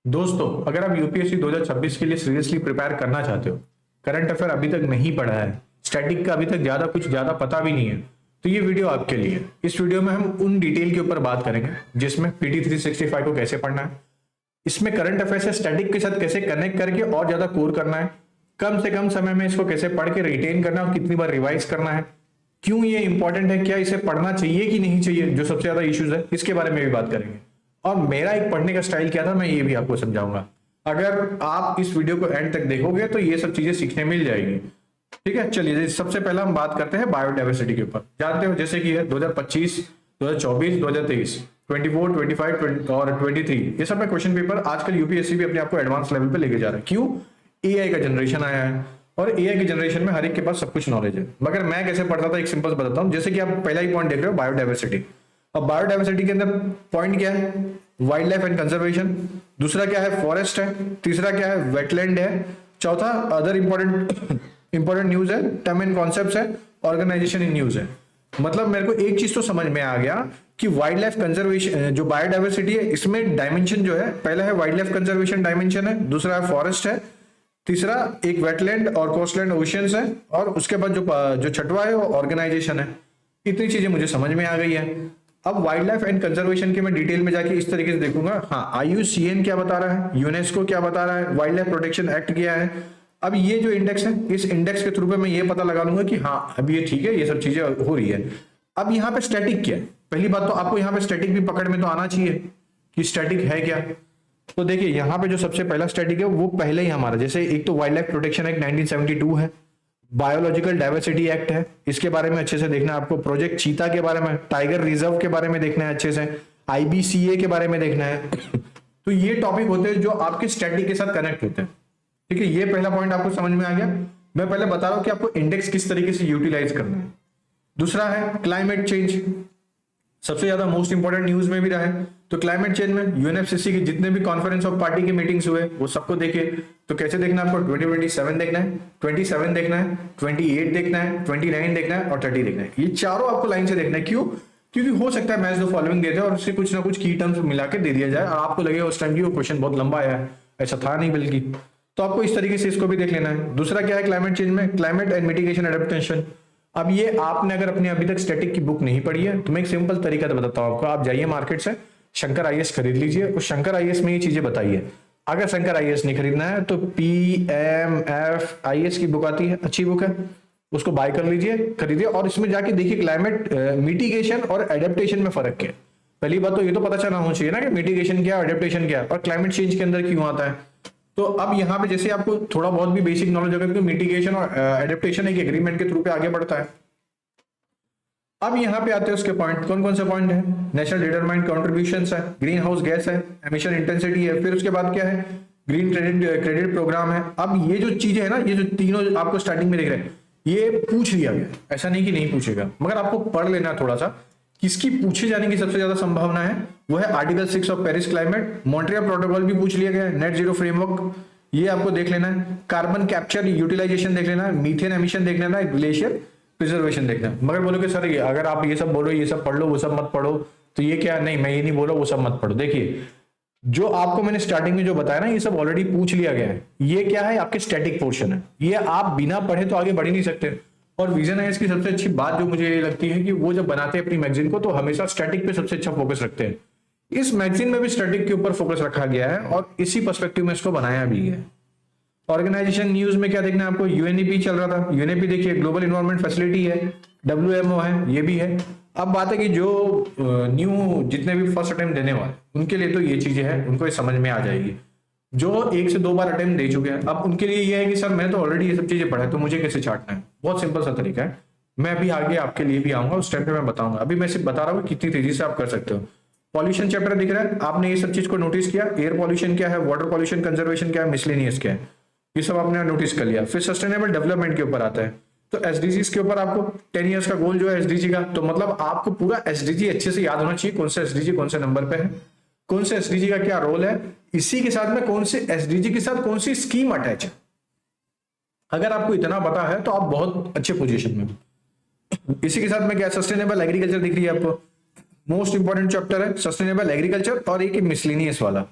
दोस्तों, अगर आप यूपीएससी 2026 के लिए सीरियसली प्रिपेयर करना चाहते हो, करंट अफेयर अभी तक नहीं पढ़ा है, स्टैटिक का अभी तक ज्यादा पता भी नहीं है, तो ये वीडियो आपके लिए। इस वीडियो में हम उन डिटेल के ऊपर बात करेंगे जिसमें पीटी 365 को कैसे पढ़ना है, इसमें करंट अफेयर से स्टैटिक के साथ कैसे कनेक्ट करके और ज्यादा कोर करना है, कम से कम समय में इसको कैसे पढ़ के रिटेन करना है और कितनी बार रिवाइज करना है, क्यों ये इंपॉर्टेंट है, क्या इसे पढ़ना चाहिए कि नहीं चाहिए, जो सबसे ज्यादा इश्यूज है इसके बारे में भी बात करेंगे। और मेरा एक पढ़ने का स्टाइल क्या था, मैं ये भी आपको समझाऊंगा। अगर आप इस वीडियो को एंड तक देखोगे तो ये सब चीजें सीखने मिल जाएगी। ठीक है, चलिए सबसे पहला हम बात करते हैं बायोडाइवर्सिटी के ऊपर। जानते हो जैसे कि है 2025, 2024, 2023, 24, 25 और 23, ये सब में क्वेश्चन पेपर आजकल यूपीएससी भी अपने आप को एडवांस लेवल पे लेके जा रहा है। क्यों? एआई का जनरेशन आया है और एआई के जनरेशन में हर एक के पास सब कुछ नॉलेज है। मगर मैं कैसे पढ़ता था, एक सिंपल बताता हूँ। जैसे कि आप पहला ही पॉइंट देख रहे हो, बायोडाइवर्सिटी। अब बायोडाइवर्सिटी के अंदर पॉइंट क्या है? Wild life and conservation. दूसरा क्या है? फॉरेस्ट है। तीसरा क्या है? वेटलैंड है। चौथा अदर इंपॉर्टेंट न्यूज है, टर्म एंड कॉन्सेप्ट्स है, ऑर्गेनाइजेशन इन न्यूज है। मतलब मेरे को एक चीज तो समझ में आ गया कि वाइल्ड लाइफ कंजर्वेशन, जो बायोडाइवर्सिटी है, इसमें डायमेंशन जो है, पहला है वाइल्ड लाइफ कंजर्वेशन डायमेंशन है, दूसरा है फॉरेस्ट है, तीसरा एक वेटलैंड और कोस्टलैंड ओशियंस है, और उसके बाद जो छठवा है वो ऑर्गेनाइजेशन है। इतनी चीजें मुझे समझ में आ गई है। अब वाइल्ड लाइफ एंड कंजर्वेशन के मैं डिटेल में जाके इस तरीके से देखूंगा। हाँ, आईयूसीएन क्या बता रहा है, यूनेस्को क्या बता रहा है, वाइल्ड लाइफ प्रोटेक्शन एक्ट क्या है। अब ये जो इंडेक्स है, इस इंडेक्स के थ्रू पे मैं ये पता लगा लूंगा कि हाँ अब ये ठीक है, ये सब चीजें हो रही है। अब यहाँ पे स्टैटिक क्या है? पहली बात तो आपको यहाँ पे स्टैटिक भी पकड़ में तो आना चाहिए कि स्टैटिक है क्या। तो देखिए यहाँ पे जो सबसे पहला स्टैटिक है वो पहले ही हमारा, जैसे एक तो वाइल्ड लाइफ प्रोटेक्शन एक्ट 1972 है, बायोलॉजिकल डाइवर्सिटी एक्ट है, इसके बारे में अच्छे से देखना है आपको। प्रोजेक्ट चीता के बारे में, टाइगर रिजर्व के बारे में देखना है अच्छे से, आईबीसीए के बारे में देखना है। तो ये टॉपिक होते हैं जो आपके स्टैटिक के साथ कनेक्ट होते हैं। ठीक है, ये पहला पॉइंट आपको समझ में आ गया। मैं पहले बता रहा हूं कि आपको इंडेक्स किस तरीके से यूटिलाइज करना है। दूसरा है क्लाइमेट चेंज, सबसे ज्यादा मोस्ट इंपोर्टेंट न्यूज में भी रहा है। तो क्लाइमेट चेंज में यूएनएफसीसी के जितने भी कॉन्फ्रेंस ऑफ पार्टी की मीटिंग्स हुए वो सबको देखिए। तो कैसे देखना है आपको? 2027 देखना है, 27 देखना है, 28 देखना है, 29 देखना है और 30 देखना है। ये चारों आपको लाइन से देखना है। क्यों? क्योंकि हो सकता है मैच द फॉलोइंग देते और उससे कुछ ना कुछ की टर्म्स मिला के दे दिया जाए और आपको लगेगा उस टाइम की वो क्वेश्चन बहुत लंबा आया है, ऐसा था नहीं बल्कि। तो आपको इस तरीके से इसको भी देख लेना है। दूसरा क्या है क्लाइमेट चेंज में? Climate and mitigation adaptation. अब ये आपने अगर अपने अभी तक स्टैटिक की बुक नहीं पढ़ी है तो मैं एक सिंपल तरीका तो बताता हूं आपको। आप जाइए मार्केट से शंकर आईएएस खरीद लीजिए, उस शंकर आईएएस में ये चीजें बताइए। अगर शंकर आईएएस नहीं खरीदना है तो पीएमएफ आईएएस की बुक आती है, अच्छी बुक है, उसको बाय कर लीजिए, खरीदिए और इसमें जाके देखिए क्लाइमेट मिटिगेशन और एडेप्टेशन में फर्क क्या है। पहली बात तो ये तो पता चलना होना चाहिए ना कि मिटिगेशन क्या है, एडेप्टेशन क्या है और क्लाइमेट चेंज के अंदर क्यों आता है। तो अब यहाँ पे जैसे आपको थोड़ा बहुत भी बेसिक नॉलेज होगा कि मिटिगेशन और एडेप्टेशन एक एग्रीमेंट के थ्रू पे आगे बढ़ता है। अब यहाँ पे आते हैं उसके पॉइंट, कौन कौन से पॉइंट है? नेशनल डिटरमाइंड कॉन्ट्रीब्यूशंस है, ग्रीन हाउस गैस है, एमिशन इंटेंसिटी है, फिर उसके बाद क्या है? ग्रीन क्रेडिट प्रोग्राम है। अब ये जो चीजें है ना, ये जो तीनों आपको स्टार्टिंग में दिख रहे हैं, ये पूछ लिया गया, ऐसा नहीं कि नहीं पूछेगा, मगर आपको पढ़ लेना थोड़ा सा। किसकी पूछे जाने की सबसे ज्यादा संभावना है? वो है article 6 of Paris climate, Montreal protocol भी पूछ लिया गया है, नेट जीरो फ्रेमवर्क, ये आपको देख लेना है, कार्बन कैप्चर यूटिलाइजेशन देख लेना है, मीथेन एमिशन देख लेना है, ग्लेशियर प्रिजर्वेशन देखना है। मगर बोलोगे सर ये अगर आप ये सब बोलो, ये सब पढ़ लो, वो सब मत पढ़ो, तो ये क्या? नहीं, मैं ये नहीं बोलो वो सब मत पढ़ो। देखिए जो आपको मैंने स्टार्टिंग में जो बताया ना, ये सब ऑलरेडी पूछ लिया गया है। ये क्या है? आपके स्टैटिक पोर्शन है, ये आप बिना पढ़े तो आगे बढ़ ही नहीं सकते। और विजन आईएएस की सबसे अच्छी बात जो मुझे ये लगती है कि वो जब बनाते हैं अपनी मैगजीन को तो हमेशा स्टैटिक पे सबसे अच्छा फोकस रखते हैं। इस मैगजीन में भी स्टैटिक के ऊपर फोकस रखा गया है और इसी पर्सपेक्टिव में इसको बनाया भी है। ऑर्गेनाइजेशन न्यूज में क्या देखना है आपको? यूएनईपी चल रहा था, यूएनईपी देखिए ग्लोबल इन्वायरमेंट फैसिलिटी है, डब्ल्यूएमओ है, ये भी है। अब बात है कि जो न्यू जितने भी फर्स्ट अटेम्प्ट देने वाले उनके लिए तो ये चीजें हैं, उनको ये समझ में आ जाएगी। जो 1 से 2 बार अटेम्प्ट दे चुके हैं, अब उनके लिए ये है कि सर मैं तो ऑलरेडी ये सब चीजें पढ़ा है तो मुझे कैसे चाटना है। बहुत सिंपल सा तरीका है, मैं अभी आगे आपके लिए भी आऊंगा, उस टाइम पे मैं बताऊंगा। अभी मैं सिर्फ बता रहा हूँ कितनी तेजी से आप कर सकते हो। पॉल्यूशन चैप्टर दिख रहा है, आपने ये सब चीज को नोटिस किया, एयर पॉल्यूशन क्या है, वाटर पॉल्यूशन कंजर्वेशन क्या है, मिसलेनियस क्या है, ये सब आपने नोटिस कर लिया। फिर सस्टेनेबल डेवलपमेंट के ऊपर आता है, तो एसडीजीज के ऊपर आपको 10 इयर्स का गोल जो है एसडीजी का, तो मतलब आपको पूरा एसडीजी अच्छे से याद होना चाहिए, कौन सा एसडीजी कौन से नंबर पे है, कौन से एसडीजी का क्या रोल है, इसी के साथ में कौन से एसडीजी के साथ कौन सी स्कीम अटैच है। अगर आपको इतना पता है तो आप बहुत अच्छे पोजीशन में। इसी के साथ में क्या सस्टेनेबल एग्रीकल्चर दिख रही है आपको, मोस्ट इंपोर्टेंट चैप्टर है सस्टेनेबल एग्रीकल्चर, और एक मिसलेनियस वाला।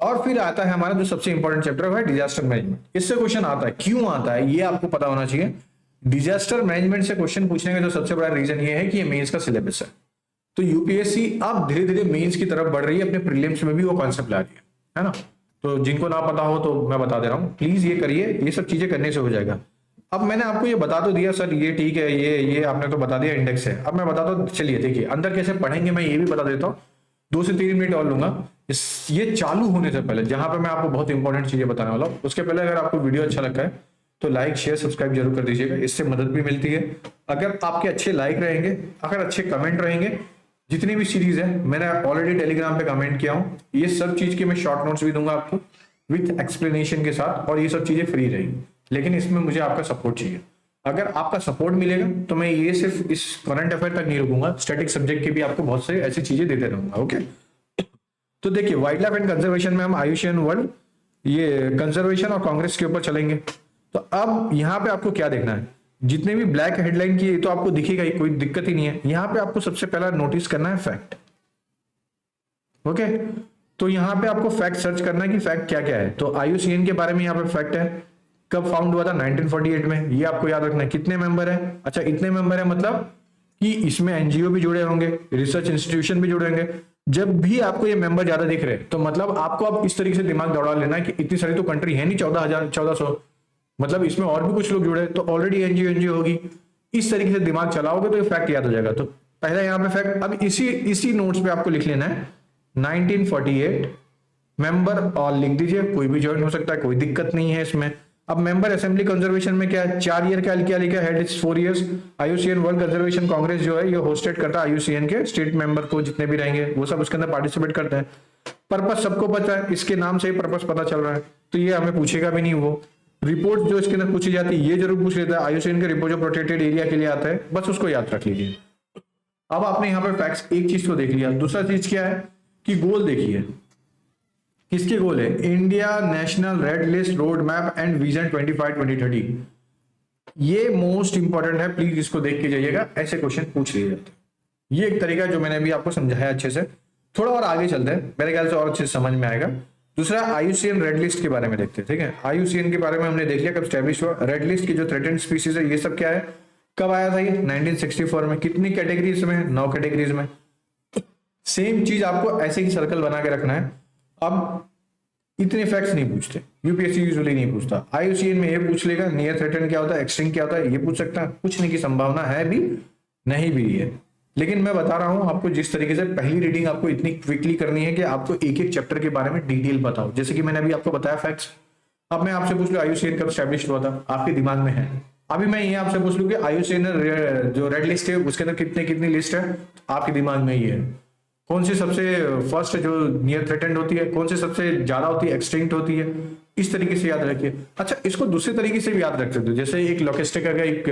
और फिर आता है हमारा जो सबसे इंपॉर्टेंट चैप्टर है डिजास्टर मैनेजमेंट। इससे क्वेश्चन आता है, क्यों आता है ये आपको पता होना चाहिए। डिजास्टर मैनेजमेंट से क्वेश्चन पूछने का जो सबसे बड़ा रीजन ये है कि ये मेंस का सिलेबस है। तो यूपीएससी अब धीरे धीरे मेंस की तरफ बढ़ रही है, अपने प्रीलिम्स में भी वो कॉन्सेप्ट ला रही है ना। तो जिनको ना पता हो तो मैं बता दे रहा हूँ, प्लीज ये करिए, ये सब चीजें करने से हो जाएगा। अब मैंने आपको ये बता तो दिया सर, ये ठीक है, ये आपने तो बता दिया इंडेक्स है। अब मैं बता दो, चलिए देखिए अंदर कैसे पढ़ेंगे मैं ये भी बता देता हूँ। 2 से 3 मिनट और लूंगा ये चालू होने से पहले, जहां पे मैं आपको बहुत इंपॉर्टेंट चीजें बताने वाला हूँ। उसके पहले अगर आपको वीडियो अच्छा लगता है तो लाइक शेयर सब्सक्राइब जरूर कर दीजिएगा, इससे मदद भी मिलती है। अगर आपके अच्छे लाइक रहेंगे, अगर अच्छे कमेंट रहेंगे, जितनी भी सीरीज है मैंने ऑलरेडी टेलीग्राम पे कमेंट किया हूँ, ये सब चीज के मैं शॉर्ट नोट्स भी दूंगा आपको विथ एक्सप्लेनेशन के साथ, और ये सब चीजें फ्री रहेंगी। लेकिन इसमें मुझे आपका सपोर्ट चाहिए। अगर आपका सपोर्ट मिलेगा तो मैं ये सिर्फ इस करंट अफेयर तक नहीं रुकूंगा, स्टैटिक सब्जेक्ट के भी आपको बहुत से ऐसी चीजें देते रहूंगा। ओके, तो देखिए वाइल्ड लाइफ एंड कंजर्वेशन में हम आयुष्मान वर्ल्ड, ये कंजर्वेशन और कांग्रेस के ऊपर चलेंगे। तो अब यहाँ पे आपको क्या देखना है, जितने भी ब्लैक हेडलाइन की तो आपको दिखेगा ही, कोई दिक्कत ही नहीं है। यहाँ पे आपको सबसे पहला नोटिस करना है फैक्ट। ओके, तो यहाँ पे आपको फैक्ट सर्च करना है कि फैक्ट क्या क्या है। तो आईयूसीएन के बारे में यहाँ पे फैक्ट है, कब फाउंड हुआ था 1948 में, ये आपको याद रखना है। कितने मेंबर है, अच्छा इतने मेंबर है, मतलब कि इसमें एनजीओ भी जुड़े होंगे, रिसर्च इंस्टीट्यूशन भी जुड़े होंगे। जब भी आपको ये मेंबर ज्यादा दिख रहे तो मतलब आपको अब इस तरीके से दिमाग दौड़ा लेना है कि इतनी सारी तो कंट्री है नहीं, 14,000 मतलब इसमें और भी कुछ लोग जुड़े तो ऑलरेडी एनजीओ होगी। इस तरीके से दिमाग चलाओगे तो ये फैक्ट याद हो जाएगा। तो पहला यहाँ पे फैक्ट, अब इसी नोट्स पे आपको लिख लेना है 1948 मेंबर, और लिख दीजिए, कोई भी ज्वाइन हो सकता है, कोई दिक्कत नहीं है इसमें। अब मेंबर असेंबली कंजर्वेशन में क्या है, 4 ईयर क्या लिखा है, head is 4 years. IUCN world conservation Congress जो है ये होस्टेड करता है आईयूसीएन के स्टेट मेंबर को, जितने भी रहेंगे वो सब उसके अंदर पार्टिसिपेट करते हैं। पर्पस सबको पता है, इसके नाम से ही पर्पस पता चल रहा है, तो ये हमें पूछेगा भी नहीं। वो रिपोर्ट जो इसके अंदर पूछी जाती है ये जरूर पूछ लेता है, आईयूसीएन के रिपोर्ट जो प्रोटेक्टेड एरिया के लिए आता है, बस उसको याद रख लीजिए। अब आपने यहाँ पे फैक्ट्स एक चीज को देख लिया, दूसरा चीज क्या है कि गोल देखिए, किसके गोल है, India national red list road map and vision 25-2030। ये मोस्ट इंपॉर्टेंट है, प्लीज इसको देख के जाइएगा, ऐसे क्वेश्चन पूछ लिए जाते हैं। ये एक तरीका जो मैंने अभी आपको समझाया अच्छे से। थोड़ा और आगे चलते हैं, मेरे ख्याल से और अच्छे से समझ में आएगा। दूसरा आईयूसीएन रेड लिस्ट के बारे में देखते हैं, ठीक है। आईयूसीएन के बारे में हमने देख लिया कब स्टैब्लिश हुआ, रेड लिस्ट की जो थ्रेटेंड स्पीसीज है ये सब क्या है, कब आया था ये 1964 में। कितनी कैटेगरीज में, 9 कैटेगरीज में। सेम चीज आपको ऐसे ही सर्कल बना के रखना है। अब इतने फैक्ट्स नहीं पूछते, यूपीएससी यूजुअली नहीं पूछता। आईयूसीएन में ये पूछ लेगा नियर थ्रेटेंड क्या होता है, एक्सटिंक्ट क्या होता है, ये पूछ सकता है। पूछने की संभावना है भी, नहीं भी है। लेकिन मैं बता रहा हूं आपको, जिस तरीके से पहली रीडिंग आपको इतनी क्विकली करनी है कि आपको एक एक चैप्टर के बारे में डिटेल बताओ। जैसे कि मैंने अभी आपको बताया फैक्ट्स, अब मैं आपसे पूछ लूं आईयूसीएन कब स्टैब्लिश हुआ था, आपके दिमाग में है। अभी मैं ये आपसे पूछ लूं कि आईयूसीएन जो रेड लिस्ट है उसके अंदर कितनी लिस्ट है, आपके दिमाग में ये है। कौन सी सबसे फर्स्ट जो नियर थ्रेटेंड होती है, कौन सी सबसे ज्यादा होती है, एक्सटिंक्ट होती है, इस तरीके से याद रखिए। अच्छा, इसको दूसरे तरीके से भी याद रख सकते हो, जैसे एक लॉजिस्टिक का एक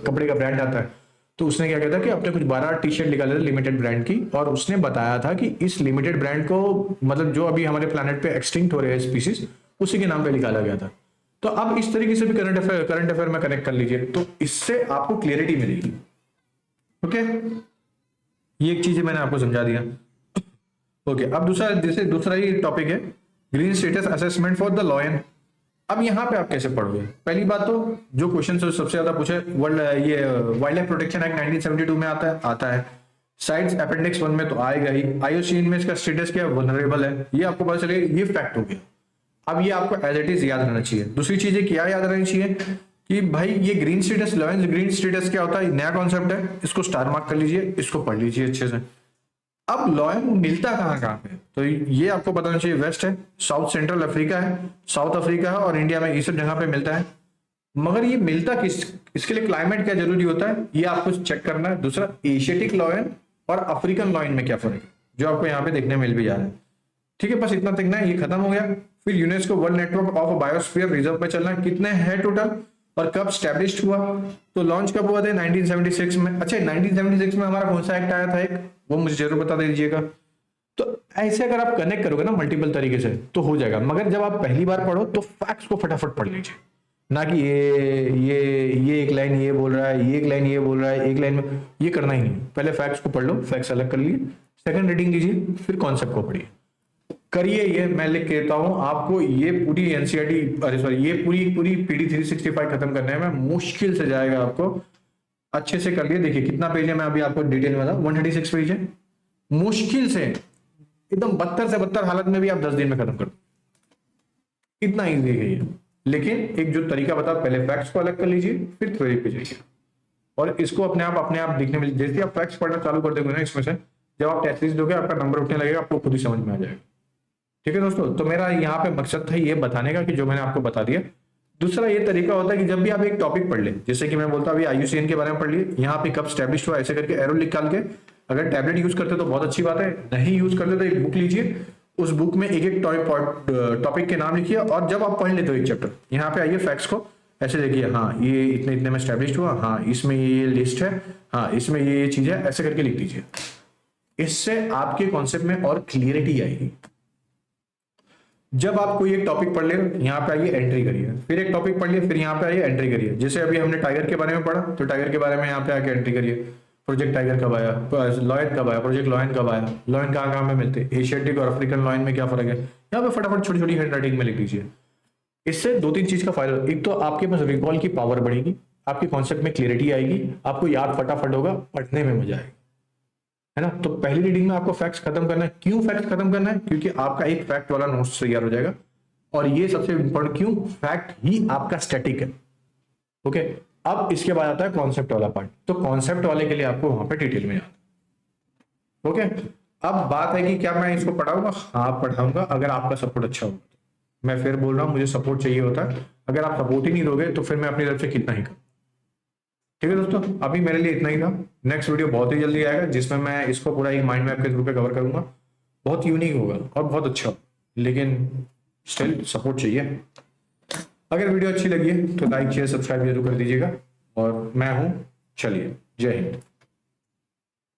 कपड़े का ब्रांड आता है, तो उसने क्या किया था कि अपने कुछ 12 टी शर्ट निकाले थे लिमिटेड ब्रांड की, और उसने बताया था कि इस लिमिटेड ब्रांड को, मतलब जो अभी हमारे प्लैनेट पे एक्सटिंक्ट हो रहे हैं स्पीसीज, उसी के नाम पे निकाला गया था। तो अब इस तरीके से भी करंट अफेयर में कनेक्ट कर लीजिए, तो इससे आपको क्लियरिटी मिलेगी। ओके, ये एक चीज मैंने आपको समझा दिया। ओके, अब दूसरा ही टॉपिक है green status assessment for the lion. अब यहाँ पे आप कैसे पढ़ोगे, पहली बात तो जो क्वेश्चन सबसे ज्यादा पूछे, ये वाइल्ड लाइफ प्रोटेक्शन एक्ट 1972 में आता है। साइट्स अपेंडिक्स 1 में तो आएगा ही। आईयूसीएन में इसका स्टेटस क्या है, वल्नरेबल है, ये आपको पता चलेगा, ये फैक्ट हो गया। अब ये आपको एज इट इज याद रहना चाहिए। दूसरी चीजें क्या याद रहनी चाहिए कि भाई ये green status, lions green status क्या होता है, नया कॉन्सेप्ट है, इसको स्टार मार्क कर लीजिए, इसको पढ़ लीजिए अच्छे से। अब लॉयन मिलता कहाँ पे, तो ये आपको बताना चाहिए। वेस्ट है, साउथ सेंट्रल अफ्रीका है, साउथ अफ्रीका है, और इंडिया में ये सब जगह पे मिलता है। मगर ये मिलता किस, इसके लिए क्लाइमेट क्या जरूरी होता है, ये आपको चेक करना है। दूसरा, एशियाटिक लॉयन और अफ्रीकन लॉयन में क्या फर्क है, जो आपको यहाँ पे देखने मिल भी जा रहा है। ठीक है, बस इतना देखना है, ये खत्म हो गया। फिर UNESCO world network of biosphere reserve में चलना है, कितने हैं टोटल, और कब स्टैब्लिश्ड हुआ, तो लॉन्च कब हुआ था 1976 में। अच्छा, 1976 में हमारा कौन सा एक्ट आया था एक, वो मुझे जरूर बता दीजिएगा। तो ऐसे अगर आप कनेक्ट करोगे ना मल्टीपल तरीके से तो हो जाएगा। मगर जब आप पहली बार पढ़ो तो फैक्ट्स को फटाफट पढ़ लीजिए, ना कि ये एक लाइन ये बोल रहा है, ये एक लाइन ये बोल रहा है, एक लाइन में ये करना ही नहीं। पहले फैक्ट्स को पढ़ लो, फैक्ट्स अलग कर लिए, सेकंड रीडिंग लीजिए, फिर कॉन्सेप्ट को पढ़िए। करिए ये, मैं लिख के देता हूं आपको। ये पूरी एनसीईआरटी, अरे सॉरी, ये पूरी पूरी पीडी 365 खत्म करने में मुश्किल से जाएगा आपको। अच्छे से कर लिए। देखिए कितना पेज है, मैं अभी आपको डिटेल में बताऊं, 136 पेज है। मुश्किल से एकदम बदतर से बदतर हालत में भी आप 10 दिन में खत्म कर दो, इतना ईजी है ये। लेकिन एक जो तरीका बता, पहले फैक्ट्स को अलग कर लीजिए, फिर थ्योरी पे जाइए, और इसको अपने आप दिखने में, जैसे आप फैक्ट्स पढ़ना चालू कर दोगे ना इसमें से, जब आप टेस्ट सीरीज दोगे आपका नंबर उठने लगेगा, आपको खुद ही समझ में आ जाएगा। ठीक है दोस्तों, तो मेरा यहाँ पे मकसद था ये बताने का कि जो मैंने आपको बता दिया। दूसरा ये तरीका होता है कि जब भी आप एक टॉपिक पढ़ ले, जैसे कि मैं बोलता हूँ अभी IUCN के बारे में पढ़ लिए, यहाँ पे कब स्टैब्लिश हुआ, ऐसे करके एरो निकाल के, अगर टैबलेट यूज करते तो बहुत अच्छी बात है, नहीं यूज करते तो एक बुक लीजिए, उस बुक में एक एक टॉपिक के नाम लिखिए, और जब आप पढ़ लेते हो एक चैप्टर, यहाँ पे आइए फैक्ट्स को ऐसे देखिए, हाँ ये इतने इतने में स्टैब्लिश हुआ, हाँ इसमें ये लिस्ट है, हाँ इसमें ये चीज है, ऐसे करके लिख दीजिए। इससे आपके कॉन्सेप्ट में और क्लियरिटी आएगी। जब आप कोई एक टॉपिक पढ़ ले, यहाँ पे आइए एंट्री करिए, फिर एक टॉपिक पढ़ लिए, फिर यहाँ पे आइए एंट्री करिए। जैसे अभी हमने टाइगर के बारे में पढ़ा, तो टाइगर के बारे में यहाँ पे आके एंट्री करिए, प्रोजेक्ट टाइगर कब आया, लॉयन कब आया, प्रोजेक्ट लॉयन कब आया, लॉयन कहाँ में मिलते, एशियाटिक और अफ्रीकन लॉयन में क्या फर्क है, यहाँ पे फटाफट छोटी छोटी हैंड राइटिंग में लिख दीजिए। इससे दो तीन चीज का फायदा, एक तो आपके पास रिकॉल की पावर बढ़ेगी, आपके कॉन्सेप्ट में क्लियरिटी आएगी, आपको याद फटाफट होगा, पढ़ने में मजा आएगा, है ना। तो पहली रीडिंग में आपको फैक्ट्स खत्म करना है। क्यों फैक्ट्स खत्म करना है? क्योंकि आपका एक फैक्ट वाला नोट्स तैयार हो जाएगा, और ये सबसे इंपॉर्टेंट, क्यों, फैक्ट ही आपका स्टैटिक है। ओके, अब इसके बाद आता है कॉन्सेप्ट वाला पार्ट। तो कॉन्सेप्ट वाले के लिए आपको वहां पे डिटेल में जाना। ओके, अब बात है कि क्या मैं इसको पढ़ाऊंगा? हाँ पढ़ाऊंगा, अगर आपका सपोर्ट अच्छा होगा। मैं फिर बोल रहा हूं, मुझे सपोर्ट चाहिए होता है, अगर आप सपोर्ट ही नहीं दोगे तो फिर मैं अपनी तरफ से कितना ही करूं। ठीक है दोस्तों, अभी मेरे लिए इतना ही था। नेक्स्ट वीडियो बहुत ही जल्दी आएगा, जिसमें मैं इसको पूरा एक माइंड मैप के थ्रू पे कवर करूंगा। बहुत यूनिक होगा और बहुत अच्छा, लेकिन स्टिल सपोर्ट चाहिए। अगर वीडियो अच्छी लगी है तो लाइक शेयर सब्सक्राइब जरूर कर दीजिएगा, और मैं हूं, चलिए जय हिंद।